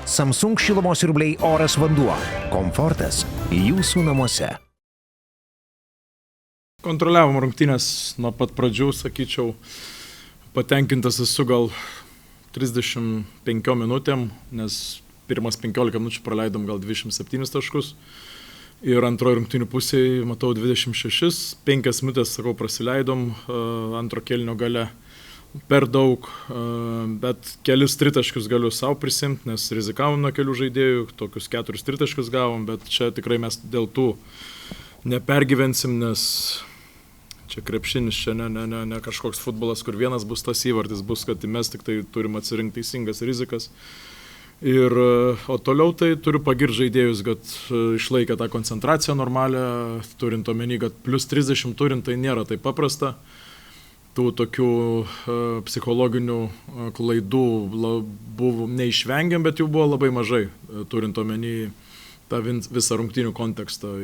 Samsung šilumos siurbliai Oras vanduo. Komfortas jūsų namuose. Kontroliavom rungtynės nuo pat pradžių, sakyčiau, patenkintas esu gal 35 minutėm, nes pirmas 15 minučių praleidom gal 27 taškus ir antroji rungtynių pusėje matau 26, 5 minutės, sakau, prasileidom antro kėlinio gale per daug, bet kelis tritaškius galiu savo prisimti, nes rizikavom nuo kelių žaidėjų, tokius 4 tritaškius gavom, bet čia tikrai mes dėl tų nepergyvensim, nes čia krepšinis, čia ne kažkoks futbolas, kur vienas bus tas įvartis, bus, kad mes tik tai turim atsirinkti teisingas rizikas. O toliau tai turiu pagirti žaidėjus, kad išlaikė tą koncentraciją normalią, turint omeny, kad plus 30 turint, tai nėra taip paprasta. Tų tokių psichologinių klaidų buvo neišvengiam, bet jų buvo labai mažai, turint omeny tą visą rungtynių kontekstą.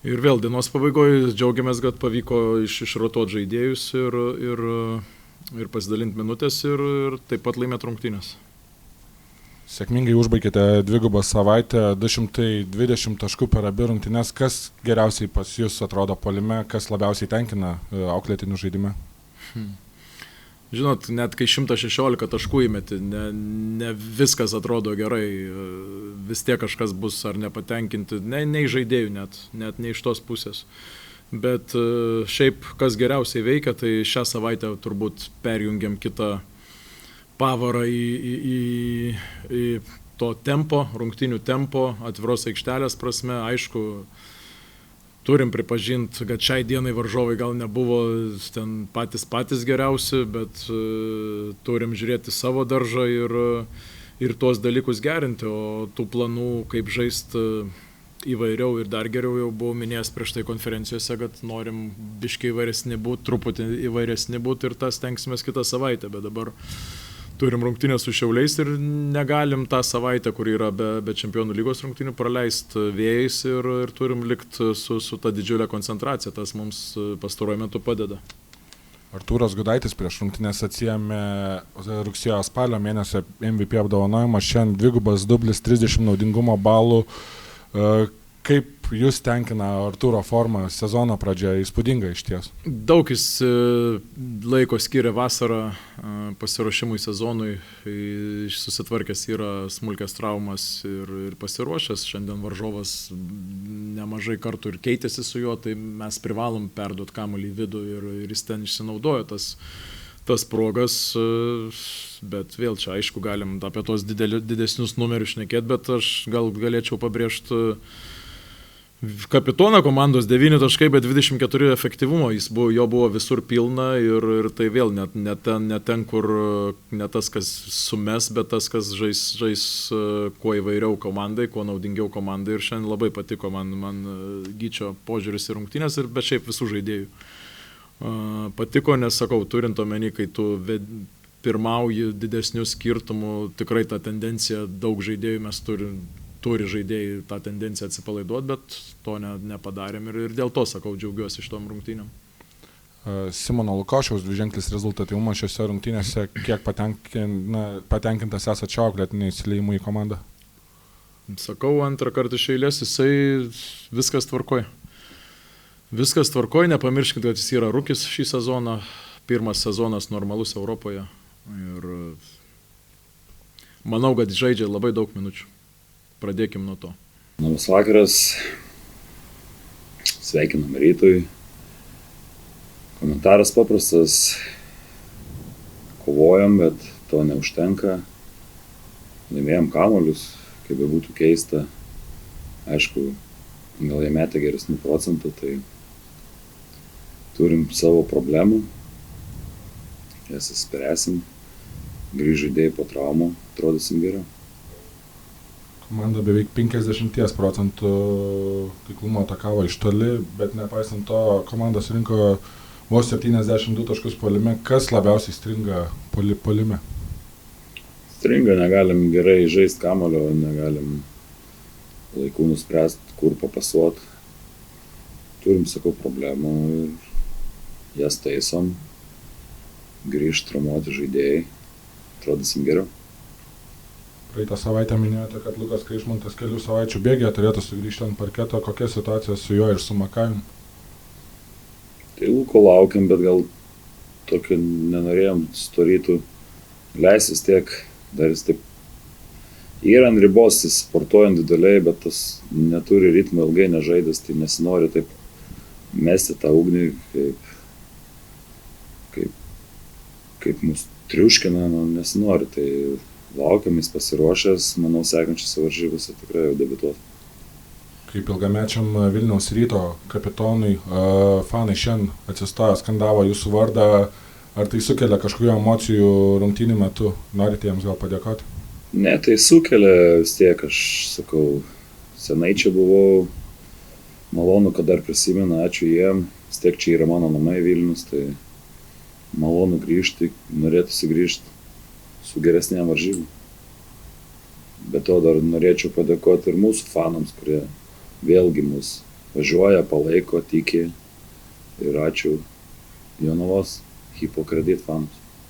Ir vėl dienos pabaigoje džiaugiamės, kad pavyko išrotuoti žaidėjus ir pasidalinti minutės ir taip pat laimėti rungtynės. Sėkmingai užbaigėte dvigubą savaitę, 220 taškų per abi rungtynes. Kas geriausiai pas jūs atrodo puolime, kas labiausiai tenkina auklėtinių žaidime? Žinot, net kai 116 taškų įmeti, ne viskas atrodo gerai, vis tiek kažkas bus ar nepatenkinti, ne iš žaidėjų net ne iš tos pusės. Bet šiaip kas geriausiai veikia, tai šią savaitę turbūt perjungiam kitą pavarą į to tempo, rungtynių tempo, atviros aikštelės prasme. Aišku, turim pripažinti, kad šiai dienai varžovai gal nebuvo ten patys geriausi, bet turim žiūrėti savo daržą ir tuos dalykus gerinti, o tų planų, kaip žaisti įvairiau ir dar geriau jau buvau minėjęs prieš tai konferencijose, kad norim biškiai įvairesni būti, truputį įvairesni būti ir tas tenksimės kitą savaitę, bet dabar turim rungtynės su Šiauliais ir negalim tą savaitę, kur yra be Čempionų lygos rungtynių, praleisti vėjais ir turim likti su ta didžiulė koncentracija. Tas mums pastaruoju metu padeda. Artūras Gudaitis prieš rungtynės atsiėmė rugsėjo spalio mėnesio MVP apdovanojimą. Šiandien dvigubas dublis, 30 naudingumo balų. Kaip jūs tenkina Artūro forma sezono pradžioje? Įspūdinga išties. Daug jis laiko skiria vasarą pasiruošimui sezonui, susitvarkęs yra smulkės traumas ir pasiruošęs. Šiandien varžovas nemažai kartų ir keitėsi su juo, tai mes privalom perduoti kamuolį į vidų ir jis ten išsinaudojo tas progas, bet vėl čia aišku galim apie tos didesnius numerius šnekėti, bet aš galėčiau pabrėžti kapitoną komandos 9 taškai, bet 24 efektyvumo, jo buvo visur pilna ir tai vėl ne ten, kur ne tas, kas sumes, bet tas, kas žais kuo įvairiau komandai, kuo naudingiau komandai ir šiandien labai patiko man Gyčio požiūris į rungtynės, bet šiaip visų žaidėjų. Patiko, nes sakau, turint omeny, kai tu pirmauji didesnių skirtumų, tikrai ta tendencija, daug žaidėjų mes turi žaidėjai tą tendenciją atsipalaiduoti, bet to nepadarėm ir dėl to, sakau, džiaugiuosi šitom rungtynėm. Simono Lukošiaus dviženklis rezultatyvumas šiose rungtynėse, kiek patenkintas esate šio auklėtinio įsileidimo į komandą? Sakau, antrą kartą iš eilės, jisai viskas tvarkoj. Viskas tvarkoj, nepamirškit, kad jis yra rūkis šį sezoną, pirmas sezonas normalus Europoje ir manau, kad žaidžia labai daug minučių. Pradėkim nuo to. Labas vakaras, sveikinam rytui. Komentaras paprastas, kovojam, bet to neužtenka. Laimėjom kamuolius, kaip bebūtų keista. Aišku, gal jie metė geresnių procentų, tai turim savo problemų. Jas įspręsim. Grįž žaidėjai po traumų, atrodysim geriau. Komanda beveik 50% taiklumo atakavo iš toli, bet nepaisant to, komandos rinko vos 72 taškus puolime. Kas labiausiai stringa puolime? Stringa, negalim gerai žaisti kamuolio, negalim laiku nuspręsti, kur papasuoti. Turim, sakau, problemų ir jas taisom. Grįžt traumuoti žaidėjai, atrodysim geriau. Praeitą savaitę minėjote, kad Lukas Kreišmontas kelių savaičių bėgėje turėtų sugrįžti ant parketo. Kokia situacija su juo ir su Makavimu? Tai Luko laukiam, bet gal tokio nenorėjom storytų leisis tiek, dar jis taip yra ant ribos, jis sportuoja individualiai, bet tas neturi ritmo, ilgai nežaidęs, tai nesinori taip mesti tą ugnį, kaip mus triuškina, nesinori, tai laukiam, jis pasiruošęs, manau, sekančiose varžybose tikrai jau debiutuos. Kaip ilgamečiam Vilniaus Ryto kapitonui, fanai šiandien atsistojo, skandavo jūsų vardą, ar tai sukelia kažkokių emocijų rungtynių metu, norite jiems gal padėkoti? Ne, tai sukelia vis tiek, aš sakau, senai čia buvau, malonu, kad dar prisimena, ačiū jiem, vis tiek čia yra mano namai Vilnius, tai malonu grįžti, norėtųsi grįžti su geresnėm varžybom. Be to dar norėčiau padėkoti ir mūsų fanams, kurie vėlgi mus važiuoja, palaiko, tiki ir ačiū Jonavos Hipokredit fanams.